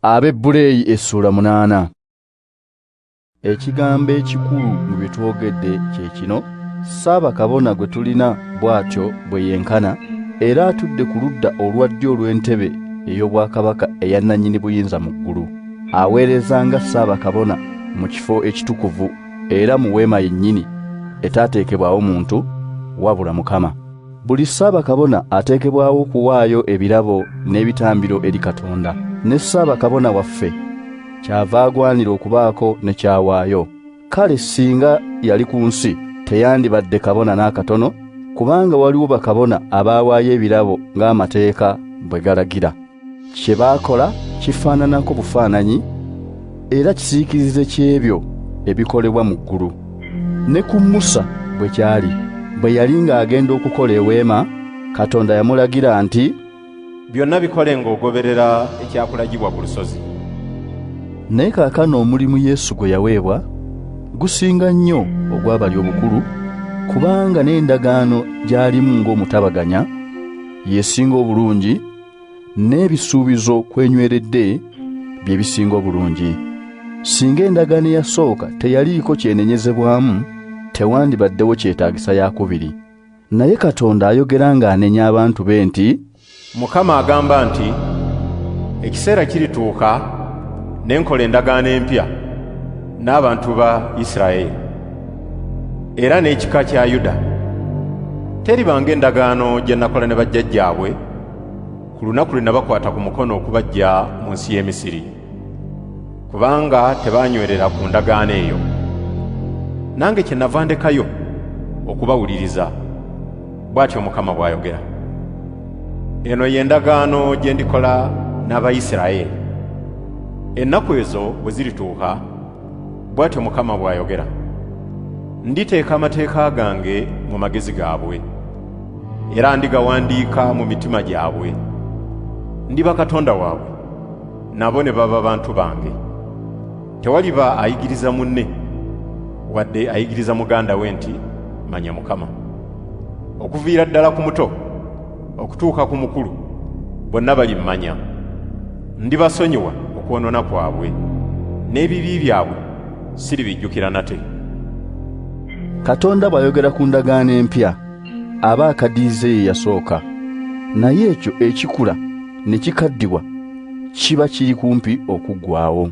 Abebbulaniya Essuula 8. Ekigambo ekikulu mu bitwogedde kye kino, Ssaabakabona gwe tulina bw'atyo bwe yenkana, era atudde ku ludda olwa ddyo olw'entebe ey'obwakabaka eya nannyini buyinza mu ggulu. Aweereza nga Ssaabakabona mu kifo ekitukuvu era mu weema yennyini etaateekebwawo muntu wabula Mukama. Buli Ssaabakabona ateekebwawo okuwaayo ebirabo n'ebitambiro eri Katonda, ne Ssaabakabona waffe kyava agwanira okubaako ne kyawaayo. Kale singa yali ku nsi teyandibadde kabona n'akatono, kubanga waliwo bakabona abaawaayo ebirabo ng'amateeka bwe galagira. Kye baakola kifaananako bufaananyi era kisiikirize ky'ebyo ebikolebwa mu ggulu. Ne ku Musa bwe kyali, bwe yali ng'agenda okukola eweema, Katonda yamulagira nti, byonna bikole ng'ogoberera ekyakulagibwa ku lusozi. Naye kaakano omulimu Yesu gwe yaweebwa gusinga nnyo ogw'abali obukulu, kubanga n'endagaano gy'alimu ng'omutabaganya yesinga obulungi, n'ebisuubizo kwenyweredde bye bisinga obulungi. Singa endagaano eyasooka teyaliiko kyenenyezebwamu, tewandibaddewo kyetaagisa yakubiri. Naye Katonda ayogera ng'anenya abantu be nti, Mukama agamba nti, ekiseera kirituuka ne nkola endagaano empya n'abantu ba Isirayiri era n'ekika kya Yuda. Teribanga endagaano gye nakola ne bajjajjaabwe ku lunaku lwe nabakwata ku mukono okubaggya mu nsi y'e Misiri, kubanga tebaanywerera ku ndagaano eyo. Nange kyenava ndekayo okubawuliriza, bw'atyo Mukama bw'ayogera. Eno y'endagaano gye ndikola n'Abayisirayiri ennaku ezo bwe zirituuka, bw'atyo Mukama bw'ayogera. Nditeeka amateeka gange mu magezi gaabwe, era ndigawandiika mu mitima gyabwe. Ndiba Katonda waabwe, nabo ne baba bantu bange. Tewaliba ayigiriza munne wadde ayigiriza muganda we nti, manya Mukama. Okuviira ddala ku muto okutuuka ku mukulu, bonna balimmanya. Ndibasonyiwa okwonoona kwabwe, n'ebibi byabwe siribijjukira nate. Katonda bw'ayogera ku ndagaano empya, aba akaddiyize ye yasooka, naye ekyo ekikula ne kikaddibwa kiba kiri kumpi okuggwaawo.